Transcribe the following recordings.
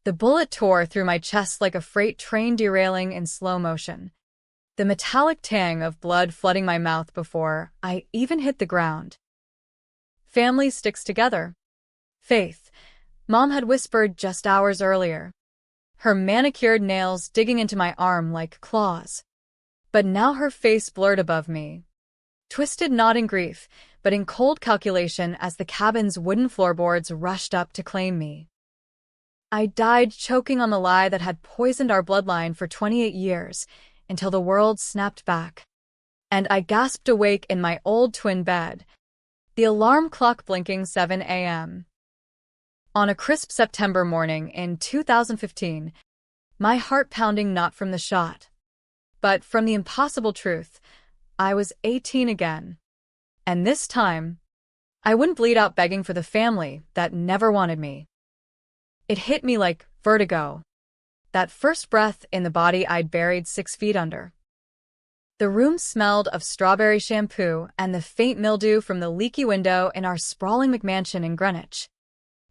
The bullet tore through my chest like a freight train derailing in slow motion, the metallic tang of blood flooding my mouth before I even hit the ground. Family sticks together. Faith, Mom had whispered just hours earlier, her manicured nails digging into my arm like claws. But now her face blurred above me, twisted not in grief, but in cold calculation as the cabin's wooden floorboards rushed up to claim me. I died choking on the lie that had poisoned our bloodline for 28 years, until the world snapped back. And I gasped awake in my old twin bed, the alarm clock blinking 7 a.m. On a crisp September morning in 2015, my heart pounding not from the shot, but from the impossible truth, I was 18 again. And this time, I wouldn't bleed out begging for the family that never wanted me. It hit me like vertigo, that first breath in the body I'd buried 6 feet under. The room smelled of strawberry shampoo and the faint mildew from the leaky window in our sprawling McMansion in Greenwich,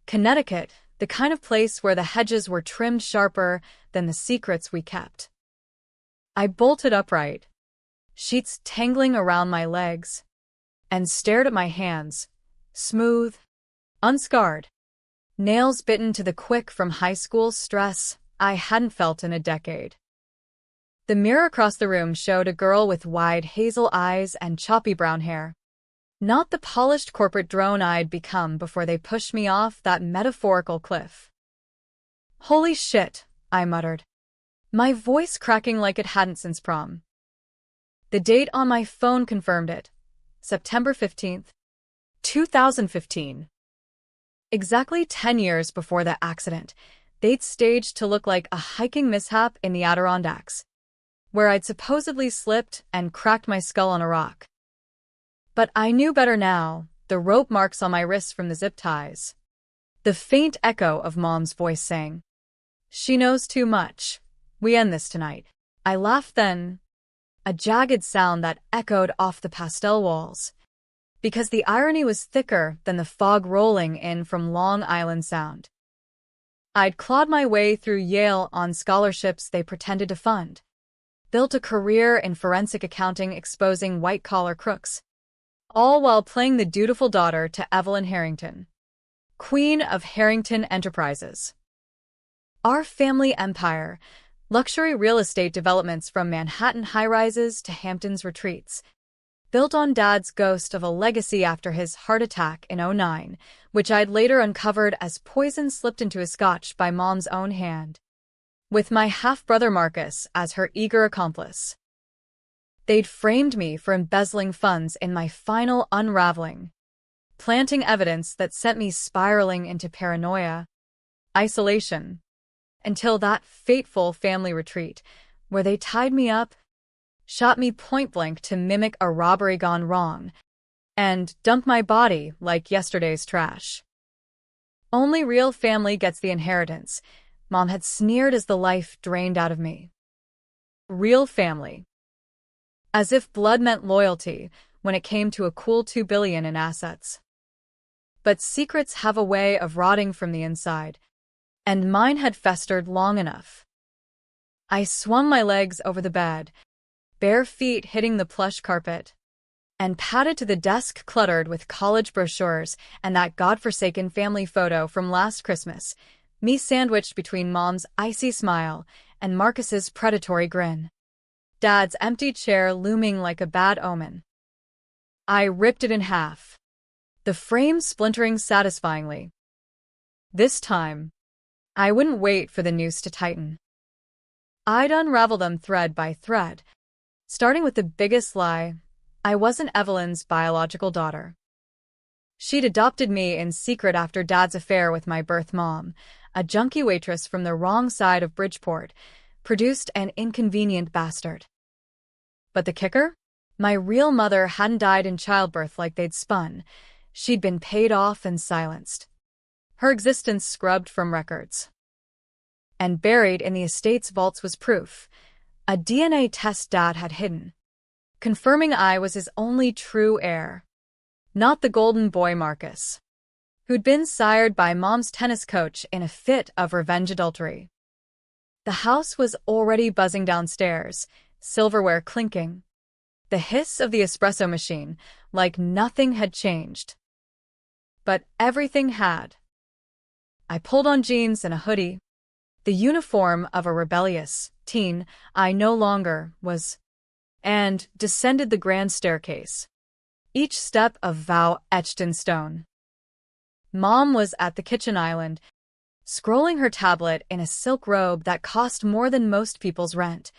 Connecticut, the kind of place where the hedges were trimmed sharper than the secrets we kept. I bolted upright, sheets tangling around my legs, and stared at my hands, smooth, unscarred, nails bitten to the quick from high school stress I hadn't felt in a decade. The mirror across the room showed a girl with wide hazel eyes and choppy brown hair, not the polished corporate drone I'd become before they pushed me off that metaphorical cliff. "Holy shit," I muttered, my voice cracking like it hadn't since prom. The date on my phone confirmed it, September 15th, 2015. Exactly 10 years before that accident, they'd staged to look like a hiking mishap in the Adirondacks, where I'd supposedly slipped and cracked my skull on a rock. But I knew better now, the rope marks on my wrists from the zip ties. The faint echo of Mom's voice saying, "She knows too much. We end this tonight." I laughed then, a jagged sound that echoed off the pastel walls, because the irony was thicker than the fog rolling in from Long Island Sound. I'd clawed my way through Yale on scholarships they pretended to fund, built a career in forensic accounting exposing white-collar crooks, all while playing the dutiful daughter to Evelyn Harrington, Queen of Harrington Enterprises. Our family empire, luxury real estate developments from Manhattan high-rises to Hamptons retreats, built on Dad's ghost of a legacy after his heart attack in '09, which I'd later uncovered as poison slipped into his scotch by Mom's own hand, with my half-brother Marcus as her eager accomplice. They'd framed me for embezzling funds in my final unraveling, planting evidence that sent me spiraling into paranoia, isolation, until that fateful family retreat, where they tied me up, shot me point-blank to mimic a robbery gone wrong, and dumped my body like yesterday's trash. Only real family gets the inheritance, Mom had sneered as the life drained out of me. Real family. As if blood meant loyalty when it came to a cool $2 billion in assets. But secrets have a way of rotting from the inside, and mine had festered long enough. I swung my legs over the bed, bare feet hitting the plush carpet, and padded to the desk cluttered with college brochures and that godforsaken family photo from last Christmas, me sandwiched between Mom's icy smile and Marcus's predatory grin, Dad's empty chair looming like a bad omen. I ripped it in half, the frame splintering satisfyingly. This time, I wouldn't wait for the noose to tighten. I'd unravel them thread by thread, starting with the biggest lie: I wasn't Evelyn's biological daughter. She'd adopted me in secret after Dad's affair with my birth mom, a junkie waitress from the wrong side of Bridgeport, produced an inconvenient bastard. But the kicker? My real mother hadn't died in childbirth like they'd spun. She'd been paid off and silenced, her existence scrubbed from records. And buried in the estate's vaults was proof, a DNA test Dad had hidden, confirming I was his only true heir, not the golden boy Marcus, who'd been sired by Mom's tennis coach in a fit of revenge adultery. The house was already buzzing downstairs, silverware clinking. The hiss of the espresso machine, like nothing had changed. But everything had. I pulled on jeans and a hoodie, the uniform of a rebellious teen I no longer was, and descended the grand staircase, each step a vow etched in stone. Mom was at the kitchen island, scrolling her tablet in a silk robe that cost more than most people's rent,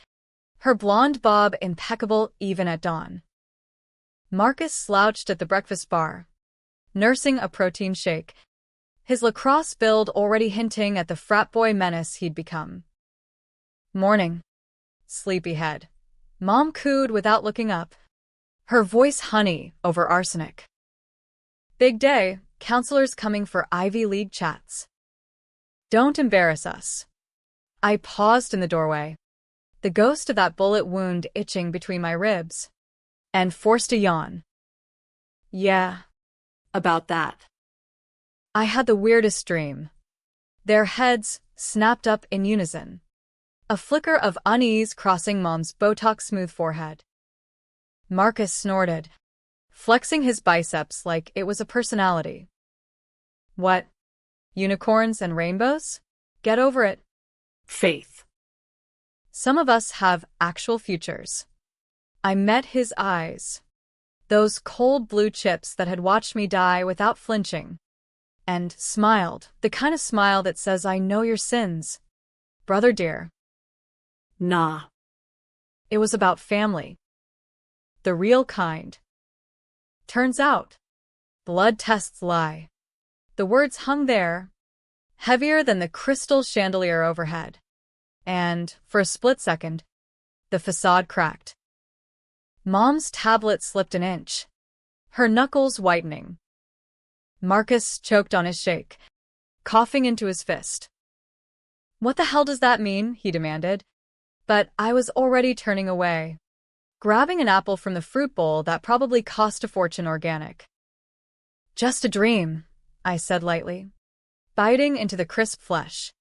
her blonde bob impeccable even at dawn. Marcus slouched at the breakfast bar, nursing a protein shake, his lacrosse build already hinting at the frat boy menace he'd become. Morning, sleepyhead, Mom cooed without looking up, her voice honey over arsenic. Big day, counselors coming for Ivy League chats. Don't embarrass us. I paused in the doorway, the ghost of that bullet wound itching between my ribs, and forced a yawn. Yeah, about that. I had the weirdest dream. Their heads snapped up in unison, a flicker of unease crossing Mom's Botox-smooth forehead. Marcus snorted, flexing his biceps like it was a personality. What? Unicorns and rainbows? Get over it. Faith. Some of us have actual futures. I met his eyes, those cold blue chips that had watched me die without flinching, and smiled, the kind of smile that says, I know your sins, brother dear. Nah. It was about family. The real kind. Turns out, blood tests lie. The words hung there, heavier than the crystal chandelier overhead. And, for a split second, the facade cracked. Mom's tablet slipped an inch, her knuckles whitening. Marcus choked on his shake, coughing into his fist. What the hell does that mean? He demanded. But I was already turning away, grabbing an apple from the fruit bowl that probably cost a fortune organic. Just a dream, I said lightly, biting into the crisp flesh.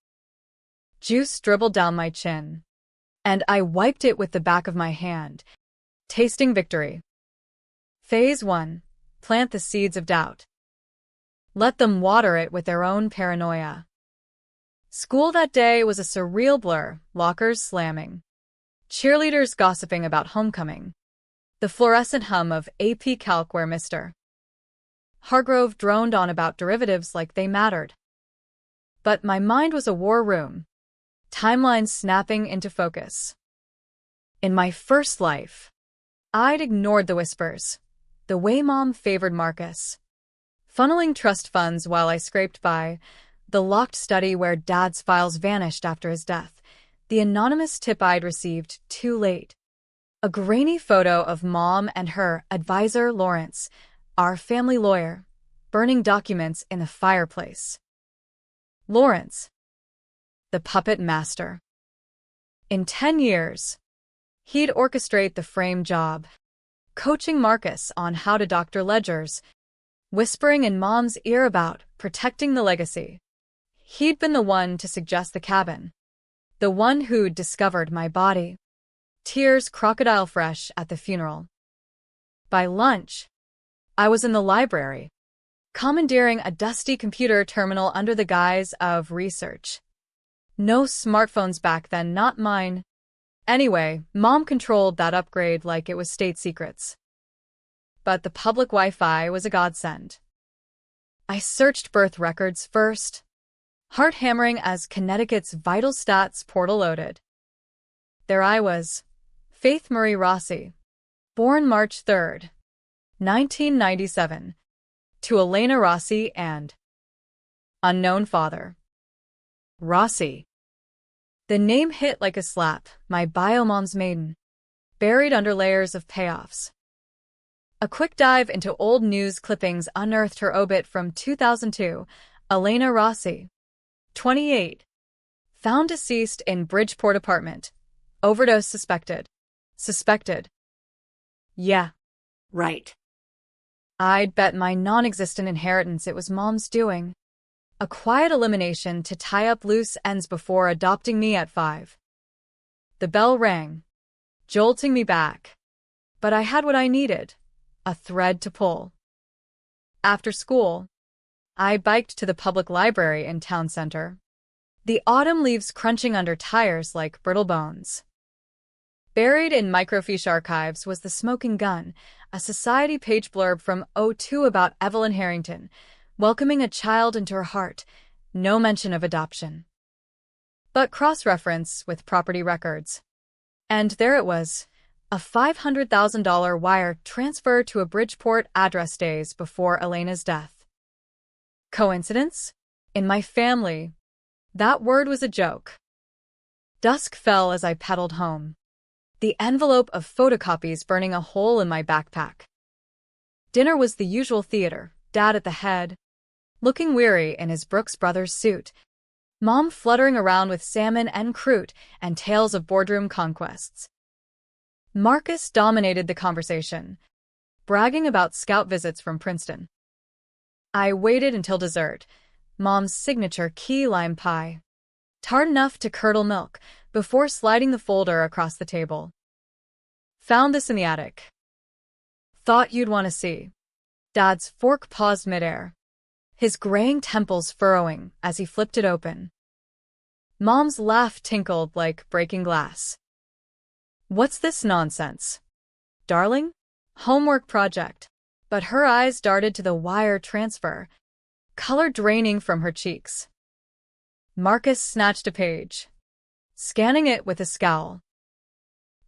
Juice dribbled down my chin, and I wiped it with the back of my hand, tasting victory. Phase 1. Plant the seeds of doubt. Let them water it with their own paranoia. School that day was a surreal blur, lockers slamming, cheerleaders gossiping about homecoming, the fluorescent hum of AP Calc where Mr. Hargrove droned on about derivatives like they mattered. But my mind was a war room, timelines snapping into focus. In my first life, I'd ignored the whispers, the way Mom favored Marcus, funneling trust funds while I scraped by, the locked study where Dad's files vanished after his death, the anonymous tip I'd received too late. A grainy photo of Mom and her advisor Lawrence, our family lawyer, burning documents in the fireplace. Lawrence, the puppet master. In 10 years, he'd orchestrate the frame job, coaching Marcus on how to doctor ledgers, whispering in Mom's ear about protecting the legacy. He'd been the one to suggest the cabin, the one who'd discovered my body, tears crocodile fresh at the funeral. By lunch, I was in the library, commandeering a dusty computer terminal under the guise of research. No smartphones back then, not mine. Anyway, Mom controlled that upgrade like it was state secrets. But the public Wi-Fi was a godsend. I searched birth records first, heart hammering as Connecticut's vital stats portal loaded. There I was, Faith Marie Rossi, born March 3rd, 1997, to Elena Rossi and unknown father. Rossi. The name hit like a slap, my bio mom's maiden, buried under layers of payoffs. A quick dive into old news clippings unearthed her obit from 2002, Elena Rossi, 28, found deceased in Bridgeport apartment, overdose suspected. Yeah. Right. I'd bet my non-existent inheritance it was Mom's doing. A quiet elimination to tie up loose ends before adopting me at 5. The bell rang, jolting me back. But I had what I needed, a thread to pull. After school, I biked to the public library in town center. The autumn leaves crunching under tires like brittle bones. Buried in microfiche archives was The Smoking Gun, a society page blurb from '02 about Evelyn Harrington, welcoming a child into her heart, no mention of adoption. But cross-reference with property records. And there it was, a $500,000 wire transfer to a Bridgeport address days before Elena's death. Coincidence? In my family, that word was a joke. Dusk fell as I pedaled home, the envelope of photocopies burning a hole in my backpack. Dinner was the usual theater, Dad at the head, looking weary in his Brooks Brothers suit, Mom fluttering around with salmon en croûte and tales of boardroom conquests. Marcus dominated the conversation, bragging about scout visits from Princeton. I waited until dessert, Mom's signature key lime pie, tart enough to curdle milk, before sliding the folder across the table. Found this in the attic. Thought you'd want to see. Dad's fork paused midair, his graying temples furrowing as he flipped it open. Mom's laugh tinkled like breaking glass. What's this nonsense? Darling? Homework project. But her eyes darted to the wire transfer, color draining from her cheeks. Marcus snatched a page, scanning it with a scowl.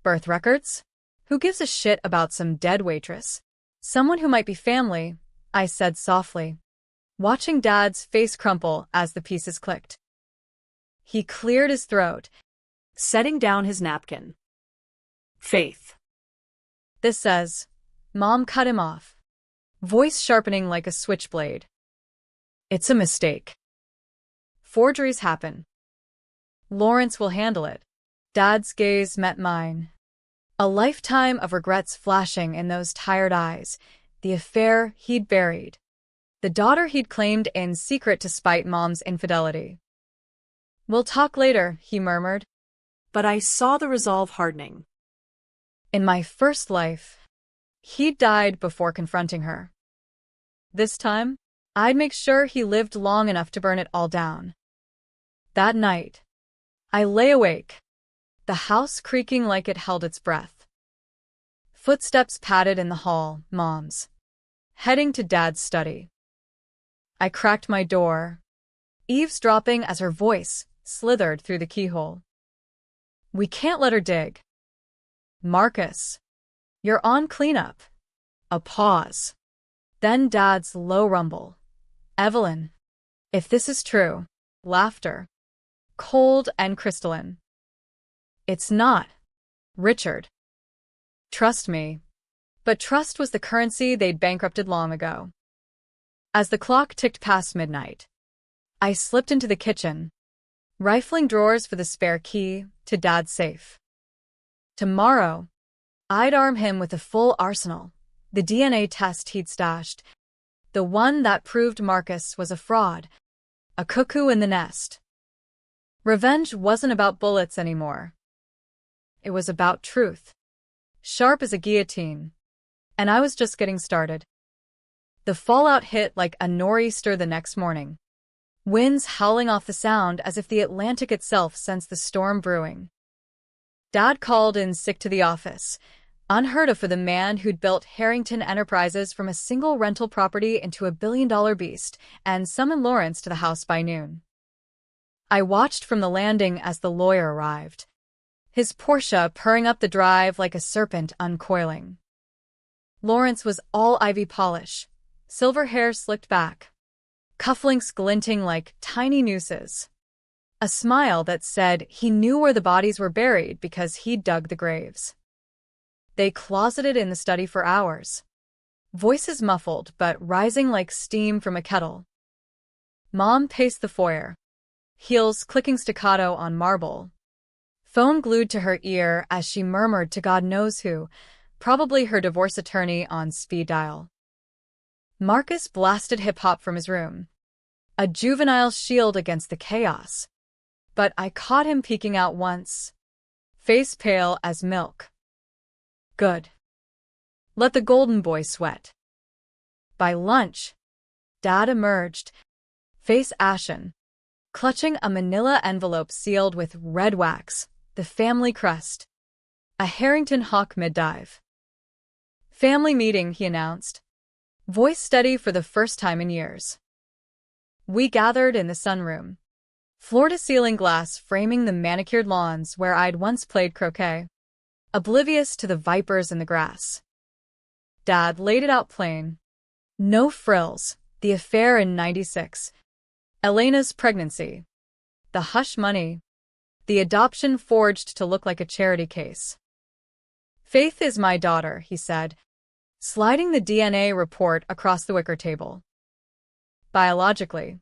Birth records? Who gives a shit about some dead waitress? Someone who might be family, I said softly, watching Dad's face crumple as the pieces clicked. He cleared his throat, setting down his napkin. Faith. This says, Mom cut him off, voice sharpening like a switchblade. It's a mistake. Forgeries happen. Lawrence will handle it. Dad's gaze met mine, a lifetime of regrets flashing in those tired eyes, the affair he'd buried, the daughter he'd claimed in secret to spite Mom's infidelity. We'll talk later, he murmured. But I saw the resolve hardening. In my first life, he'd died before confronting her. This time, I'd make sure he lived long enough to burn it all down. That night, I lay awake, the house creaking like it held its breath. Footsteps padded in the hall, Mom's, heading to Dad's study. I cracked my door, eavesdropping as her voice slithered through the keyhole. We can't let her dig. Marcus, you're on cleanup. A pause. Then Dad's low rumble. Evelyn, if this is true, laughter. Cold and crystalline. It's not. Richard. Trust me. But trust was the currency they'd bankrupted long ago. As the clock ticked past midnight, I slipped into the kitchen, rifling drawers for the spare key to Dad's safe. Tomorrow, I'd arm him with a full arsenal, the DNA test he'd stashed, the one that proved Marcus was a fraud, a cuckoo in the nest. Revenge wasn't about bullets anymore. It was about truth, sharp as a guillotine, and I was just getting started. The fallout hit like a nor'easter the next morning, winds howling off the sound as if the Atlantic itself sensed the storm brewing. Dad called in sick to the office, unheard of for the man who'd built Harrington Enterprises from a single rental property into a billion-dollar beast, and summoned Lawrence to the house by noon. I watched from the landing as the lawyer arrived, his Porsche purring up the drive like a serpent uncoiling. Lawrence was all ivy polish, silver hair slicked back, cufflinks glinting like tiny nooses. A smile that said he knew where the bodies were buried because he'd dug the graves. They closeted in the study for hours, voices muffled but rising like steam from a kettle. Mom paced the foyer, heels clicking staccato on marble, phone glued to her ear as she murmured to God knows who, probably her divorce attorney on speed dial. Marcus blasted hip-hop from his room. A juvenile shield against the chaos. But I caught him peeking out once, face pale as milk. Good. Let the golden boy sweat. By lunch, Dad emerged, face ashen, clutching a manila envelope sealed with red wax, the family crest. A Harrington Hawk mid-dive. Family meeting, he announced, voice steady for the first time in years. We gathered in the sunroom, floor-to-ceiling glass framing the manicured lawns where I'd once played croquet, oblivious to the vipers in the grass. Dad laid it out plain. No frills, the affair in '96, Elena's pregnancy, the hush money, the adoption forged to look like a charity case. Faith is my daughter, he said, sliding the DNA report across the wicker table. Biologically.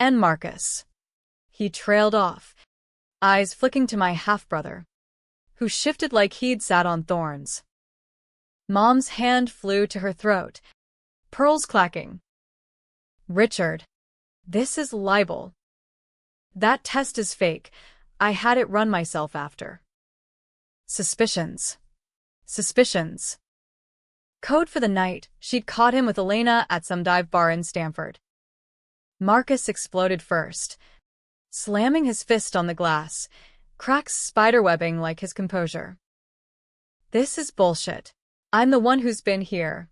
And Marcus. He trailed off, eyes flicking to my half-brother, who shifted like he'd sat on thorns. Mom's hand flew to her throat, pearls clacking. Richard, this is libel. That test is fake. I had it run myself after. Suspicions. Suspicions. Code for the night, she'd caught him with Elena at some dive bar in Stanford. Marcus exploded first, slamming his fist on the glass, cracks spiderwebbing like his composure. This is bullshit. I'm the one who's been here.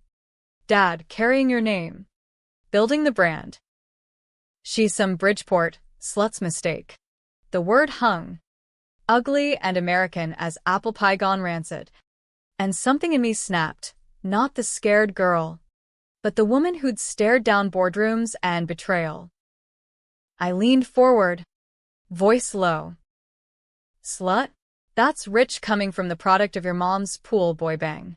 Dad, carrying your name. Building the brand. She's some Bridgeport, slut's mistake. The word hung. Ugly and American as apple pie gone rancid. And something in me snapped. Not the scared girl, but the woman who'd stared down boardrooms and betrayal. I leaned forward, voice low. Slut? That's rich coming from the product of your mom's pool boy bang.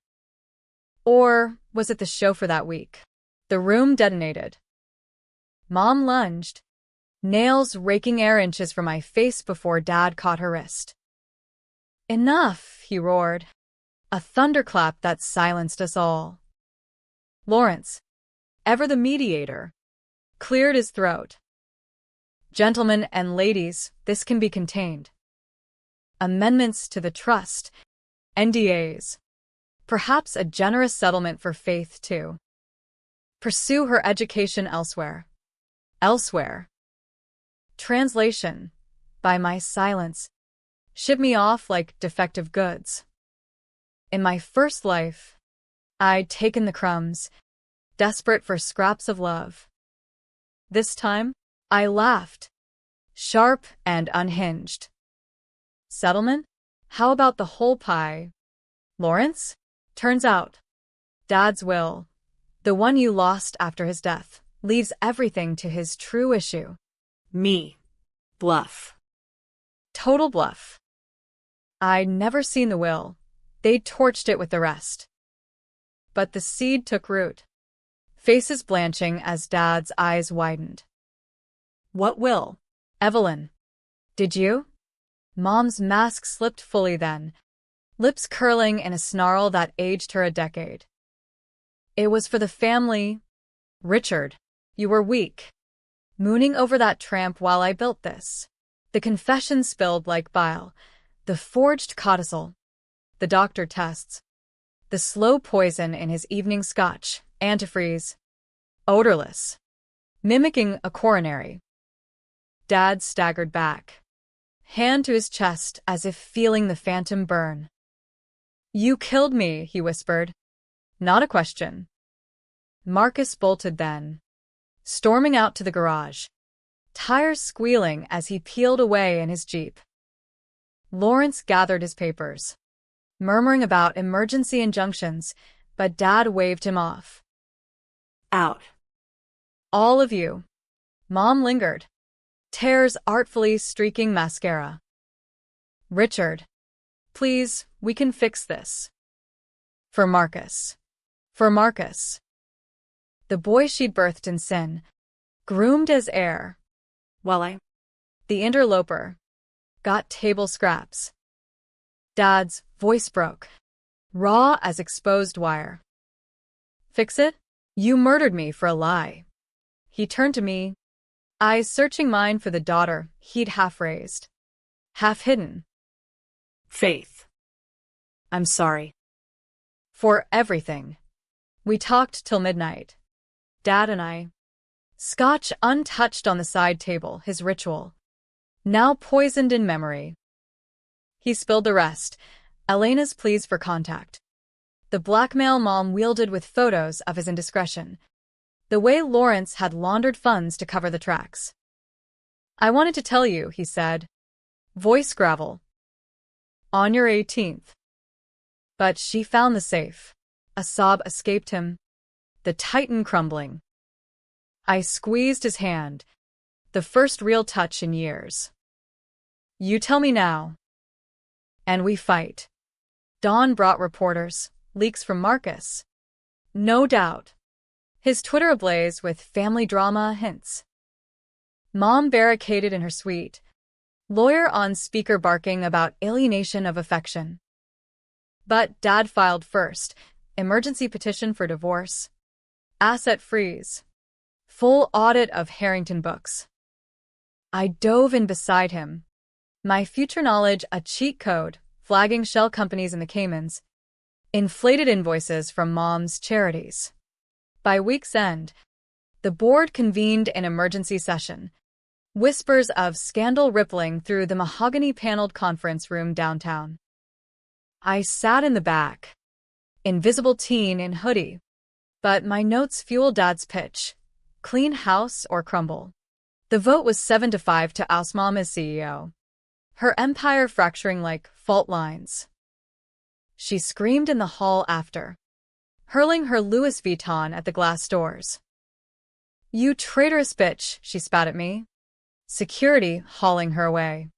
Or was it the show for that week? The room detonated. Mom lunged, nails raking air inches from my face before Dad caught her wrist. Enough, he roared. A thunderclap that silenced us all. Lawrence, ever the mediator, cleared his throat. Gentlemen and ladies, this can be contained. Amendments to the trust, NDAs. Perhaps a generous settlement for Faith, too. Pursue her education elsewhere. Elsewhere. Translation. By my silence. Ship me off like defective goods. In my first life, I'd taken the crumbs, desperate for scraps of love. This time, I laughed, sharp and unhinged. Settlement? How about the whole pie? Lawrence? Turns out, Dad's will, the one you lost after his death, leaves everything to his true issue. Me. Bluff. Total bluff. I'd never seen the will. They'd torched it with the rest. But the seed took root, faces blanching as Dad's eyes widened. What will? Evelyn. Did you? Mom's mask slipped fully then, lips curling in a snarl that aged her a decade. It was for the family. Richard, you were weak, mooning over that tramp while I built this. The confession spilled like bile, the forged codicil. The doctor tests. The slow poison in his evening scotch, antifreeze. Odorless. Mimicking a coronary. Dad staggered back, hand to his chest as if feeling the phantom burn. You killed me, he whispered. Not a question. Marcus bolted then, storming out to the garage, tires squealing as he peeled away in his Jeep. Lawrence gathered his papers, murmuring about emergency injunctions, but Dad waved him off. Out. All of you. Mom lingered, tears artfully streaking mascara. Richard, please, we can fix this. For Marcus. For Marcus. The boy she'd birthed in sin, groomed as heir. While the interloper, got table scraps. Dad's voice broke, raw as exposed wire. Fix it? You murdered me for a lie. He turned to me, eyes searching mine for the daughter he'd half raised, half hidden. Faith. I'm sorry. For everything. We talked till midnight. Dad and I. Scotch untouched on the side table, his ritual. Now poisoned in memory. He spilled the rest, Elena's pleas for contact. The blackmail Mom wielded with photos of his indiscretion. The way Lawrence had laundered funds to cover the tracks. I wanted to tell you, he said. Voice gravel. On your 18th. But she found the safe. A sob escaped him. The titan crumbling. I squeezed his hand. The first real touch in years. You tell me now. And we fight. Dawn brought reporters, leaks from Marcus. No doubt. His Twitter ablaze with family drama hints. Mom barricaded in her suite. Lawyer on speaker barking about alienation of affection. But Dad filed first. Emergency petition for divorce. Asset freeze. Full audit of Harrington books. I dove in beside him. My future knowledge a cheat code, flagging shell companies in the Caymans. Inflated invoices from Mom's charities. By week's end, the board convened an emergency session. Whispers of scandal rippling through the mahogany-paneled conference room downtown. I sat in the back. Invisible teen in hoodie. But my notes fueled Dad's pitch. Clean house or crumble. The vote was 7-5 to oust Mom as CEO. Her empire fracturing like fault lines. She screamed in the hall after, hurling her Louis Vuitton at the glass doors. You traitorous bitch, she spat at me. Security hauling her away.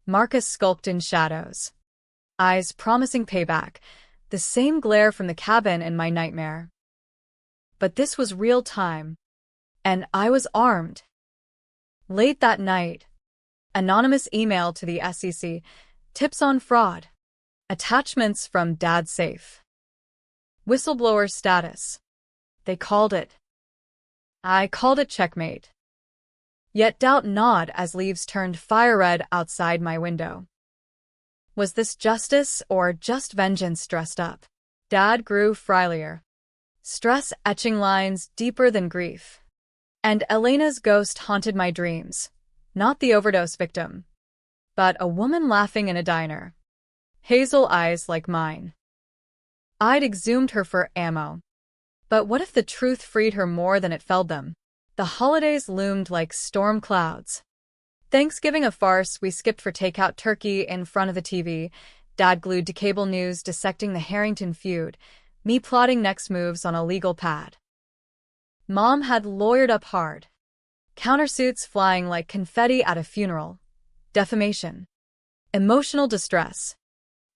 Marcus skulked in shadows. Eyes promising payback, the same glare from the cabin in my nightmare. But this was real time, and I was armed. Late that night, anonymous email to the SEC, tips on fraud, attachments from Dad's safe. Whistleblower status. They called it. I called it checkmate. Yet doubt gnawed as leaves turned fire red outside my window. Was this justice or just vengeance dressed up? Dad grew frilier. Stress etching lines deeper than grief. And Elena's ghost haunted my dreams. Not the overdose victim, but a woman laughing in a diner. Hazel eyes like mine. I'd exhumed her for ammo. But what if the truth freed her more than it felled them? The holidays loomed like storm clouds. Thanksgiving a farce, we skipped for takeout turkey in front of the TV, Dad glued to cable news dissecting the Harrington feud, me plotting next moves on a legal pad. Mom had lawyered up hard. Countersuits flying like confetti at a funeral. Defamation. Emotional distress.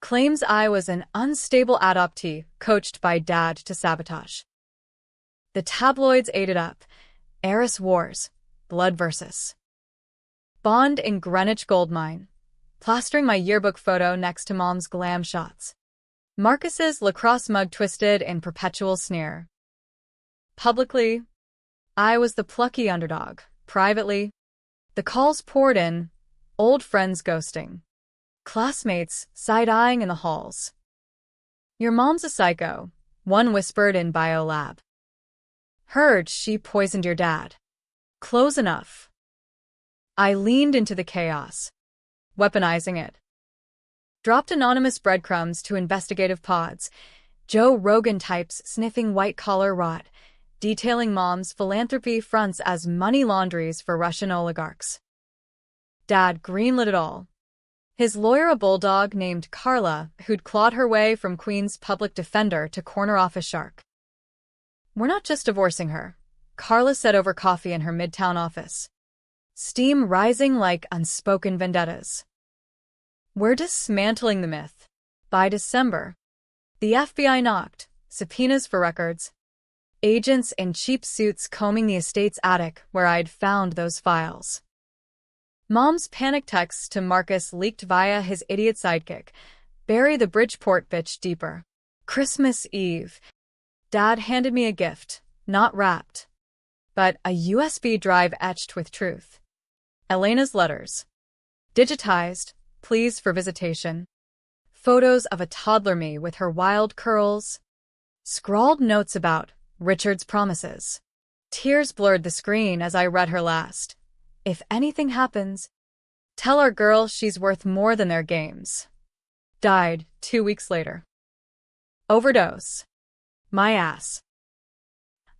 Claims I was an unstable adoptee coached by Dad to sabotage. The tabloids ate it up. Heiress wars. Blood versus. Bond in Greenwich goldmine. Plastering my yearbook photo next to Mom's glam shots. Marcus's lacrosse mug twisted in perpetual sneer. Publicly, I was the plucky underdog. Privately, the calls poured in, old friends ghosting. Classmates side-eyeing in the halls. Your mom's a psycho, one whispered in bio lab. Heard she poisoned your dad. Close enough. I leaned into the chaos, weaponizing it. Dropped anonymous breadcrumbs to investigative pods, Joe Rogan types sniffing white-collar rot, detailing Mom's philanthropy fronts as money laundries for Russian oligarchs. Dad greenlit it all. His lawyer a bulldog named Carla, who'd clawed her way from Queen's public defender to corner office shark. We're not just divorcing her, Carla said over coffee in her midtown office. Steam rising like unspoken vendettas. We're dismantling the myth. By December, the FBI knocked, subpoenas for records. Agents in cheap suits combing the estate's attic where I'd found those files. Mom's panic texts to Marcus leaked via his idiot sidekick. Bury the Bridgeport bitch deeper. Christmas Eve. Dad handed me a gift, not wrapped, but a USB drive etched with truth. Elena's letters. Digitized, pleas for visitation. Photos of a toddler me with her wild curls. Scrawled notes about Richard's promises. Tears blurred the screen as I read her last. If anything happens, tell our girl she's worth more than their games. Died 2 weeks later. Overdose. My ass.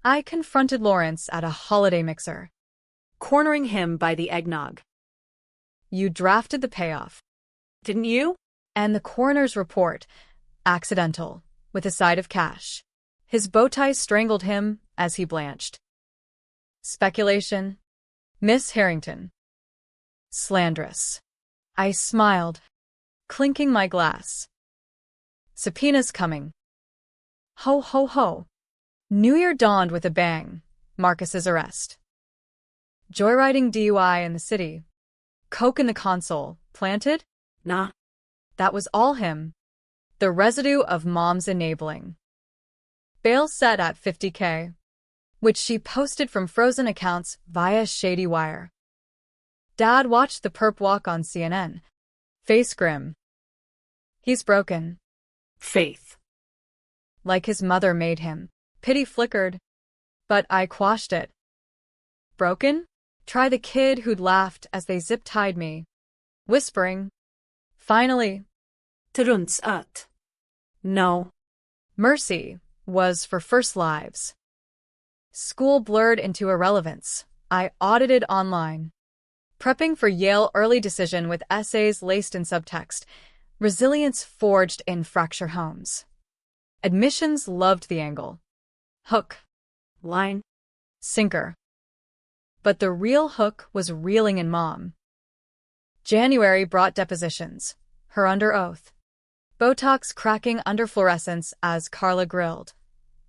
I confronted Lawrence at a holiday mixer, cornering him by the eggnog. You drafted the payoff, Didn't you? and the coroner's report, accidental, with a side of cash. His bow tie strangled him as he blanched. Speculation. Miss Harrington. Slanderous. I smiled, clinking my glass. Subpoena's coming. Ho ho ho. New Year dawned with a bang. Marcus's arrest. Joyriding DUI in the city. Coke in the console. Planted? Nah. That was all him. The residue of Mom's enabling. Bail set at $50K, which she posted from frozen accounts via Shady Wire. Dad watched the perp walk on CNN. Face grim. He's broken. Faith. Like his mother made him. Pity flickered, but I quashed it. Broken? Try the kid who'd laughed as they zip-tied me, whispering, finally. Truns ut. No. Mercy was for first lives. School blurred into irrelevance. I audited online. Prepping for Yale early decision with essays laced in subtext. Resilience forged in fracture homes. Admissions loved the angle. Hook. Line. Sinker. But the real hook was reeling in Mom. January brought depositions, her under oath. Botox cracking under fluorescence as Carla grilled.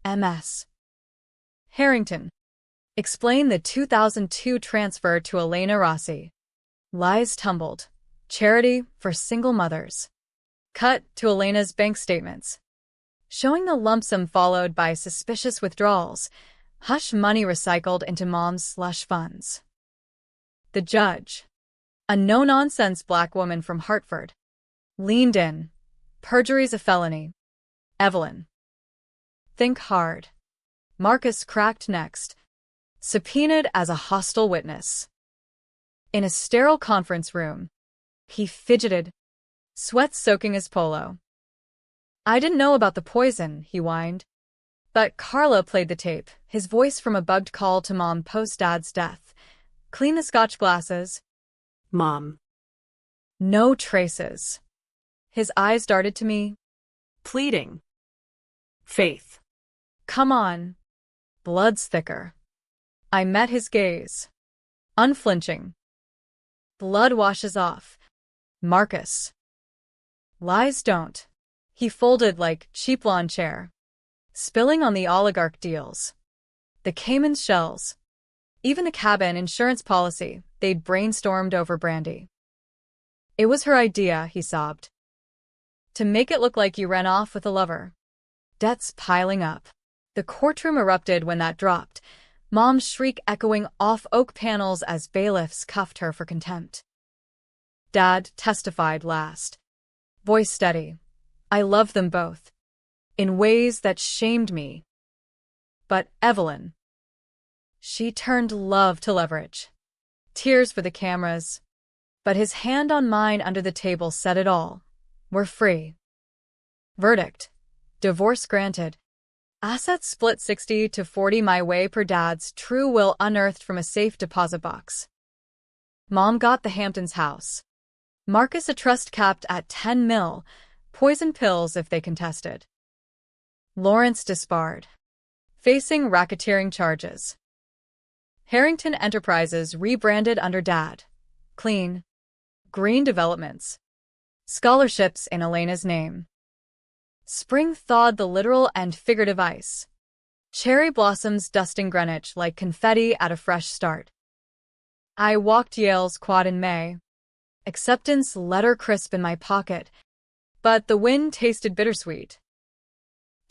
MS. Harrington. Explain the 2002 transfer to Elena Rossi. Lies tumbled. Charity for single mothers. Cut to Elena's bank statements, showing the lump sum followed by suspicious withdrawals. Hush money recycled into Mom's slush funds. The judge, a no-nonsense black woman from Hartford, leaned in. Perjury's a felony. Evelyn. Think hard. Marcus cracked next. Subpoenaed as a hostile witness. In a sterile conference room, he fidgeted, sweat soaking his polo. I didn't know about the poison, he whined. But Carla played the tape, his voice from a bugged call to Mom post-Dad's death. Clean the scotch glasses. Mom. No traces. His eyes darted to me. Pleading. Faith. Come on. Blood's thicker. I met his gaze. Unflinching. Blood washes off. Marcus. Lies don't. He folded like cheap lawn chair, spilling on the oligarch deals. The Cayman shells. Even the cabin insurance policy they'd brainstormed over brandy. It was her idea, he sobbed. To make it look like you ran off with a lover. Debts piling up. The courtroom erupted when that dropped, Mom's shriek echoing off oak panels as bailiffs cuffed her for contempt. Dad testified last. Voice steady. I love them both. In ways that shamed me. But Evelyn. She turned love to leverage. Tears for the cameras. But his hand on mine under the table said it all. We're free. Verdict. Divorce granted. Assets split 60-40 my way per Dad's true will unearthed from a safe deposit box. Mom got the Hamptons house. Marcus a trust capped at 10 mil, poison pills if they contested. Lawrence disbarred, facing racketeering charges. Harrington Enterprises rebranded under Dad. Clean. Green developments. Scholarships in Elena's name. Spring thawed the literal and figurative ice. Cherry blossoms dusting Greenwich like confetti at a fresh start. I walked Yale's quad in May. Acceptance letter crisp in my pocket, but the wind tasted bittersweet.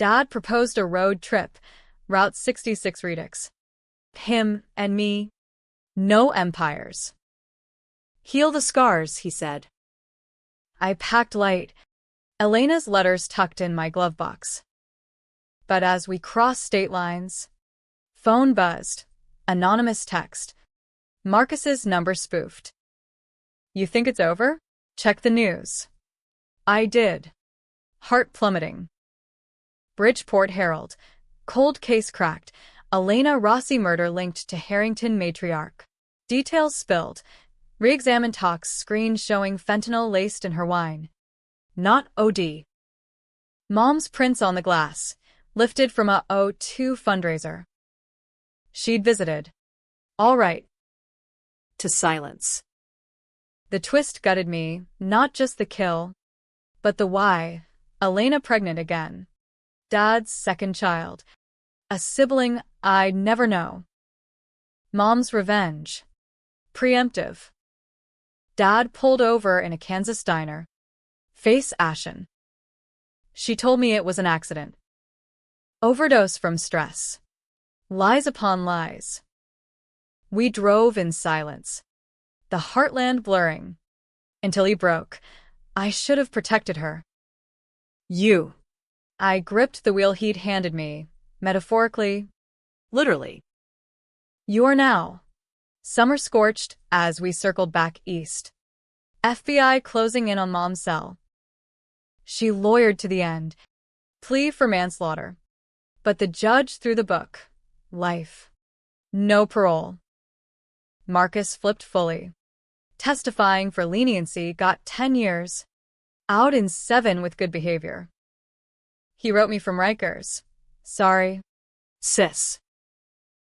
Dad proposed a road trip, Route 66 Redux. Him and me. No empires. Heal the scars, he said. I packed light, Elena's letters tucked in my glove box. But as we crossed state lines, phone buzzed, anonymous text, Marcus's number spoofed. You think it's over? Check the news. I did. Heart plummeting. Bridgeport Herald. Cold case cracked. Elena Rossi murder linked to Harrington matriarch. Details spilled. Re-examined tox screen showing fentanyl laced in her wine. Not OD. Mom's prints on the glass, lifted from a O2 fundraiser. She'd visited. All right. To silence. The twist gutted me, not just the kill, but the why. Elena pregnant again. Dad's second child. A sibling I'd never know. Mom's revenge. Preemptive. Dad pulled over in a Kansas diner. Face ashen. She told me it was an accident. Overdose from stress. Lies upon lies. We drove in silence, the heartland blurring, until he broke. I should have protected her. You. I gripped the wheel he'd handed me, metaphorically. Literally. You are now. Summer scorched as we circled back east. FBI closing in on Mom's cell. She lawyered to the end. Plea for manslaughter. But the judge threw the book. Life. No parole. Marcus flipped fully. Testifying for leniency got 10 years. Out in 7 with good behavior. He wrote me from Rikers. Sorry. Sis.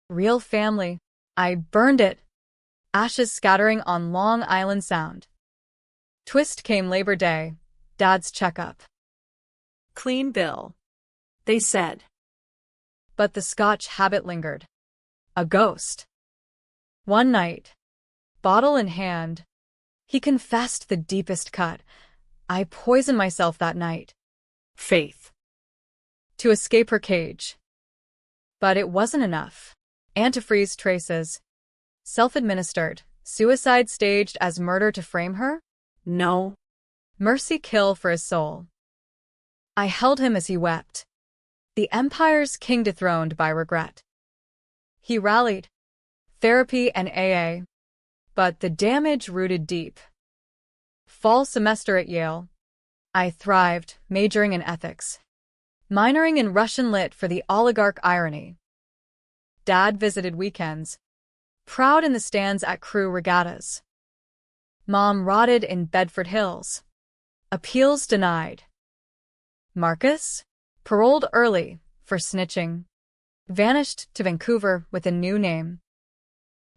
Real family. I burned it. Ashes scattering on Long Island Sound. Twist came Labor Day. Dad's checkup. Clean bill. They said. But the Scotch habit lingered. A ghost. One night, bottle in hand, he confessed the deepest cut. I poisoned myself that night. Faith. To escape her cage. But it wasn't enough. Antifreeze traces. Self-administered. Suicide staged as murder to frame her? No. Mercy kill for his soul. I held him as he wept. The empire's king dethroned by regret. He rallied. Therapy and AA. But the damage rooted deep. Fall semester at Yale. I thrived, majoring in ethics. Minoring in Russian lit for the oligarch irony. Dad visited weekends. Proud in the stands at crew regattas. Mom rotted in Bedford Hills. Appeals denied. Marcus? Paroled early, for snitching. Vanished to Vancouver with a new name.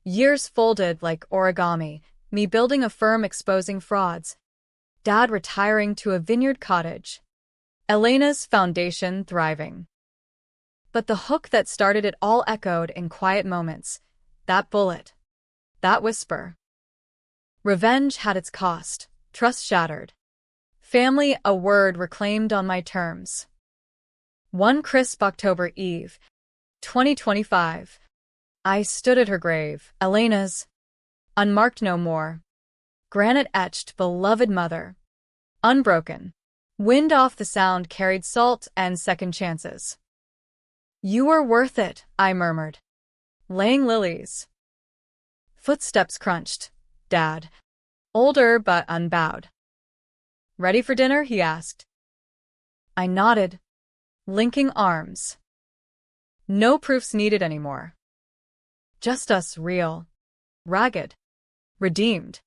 Years folded like origami, me building a firm exposing frauds. Dad retiring to a vineyard cottage. Elena's foundation thriving. But the hook that started it all echoed in quiet moments. That bullet. That whisper. Revenge had its cost, trust shattered. Family a word reclaimed on my terms. One crisp October Eve, 2025. I stood at her grave, Elena's. Unmarked no more. Granite-etched beloved mother. Unbroken. Wind off the sound carried salt and second chances. You are worth it, I murmured. Laying lilies. Footsteps crunched. Dad. Older but unbowed. Ready for dinner? He asked. I nodded. Linking arms. No proofs needed anymore. Just us real. Ragged. Redeemed.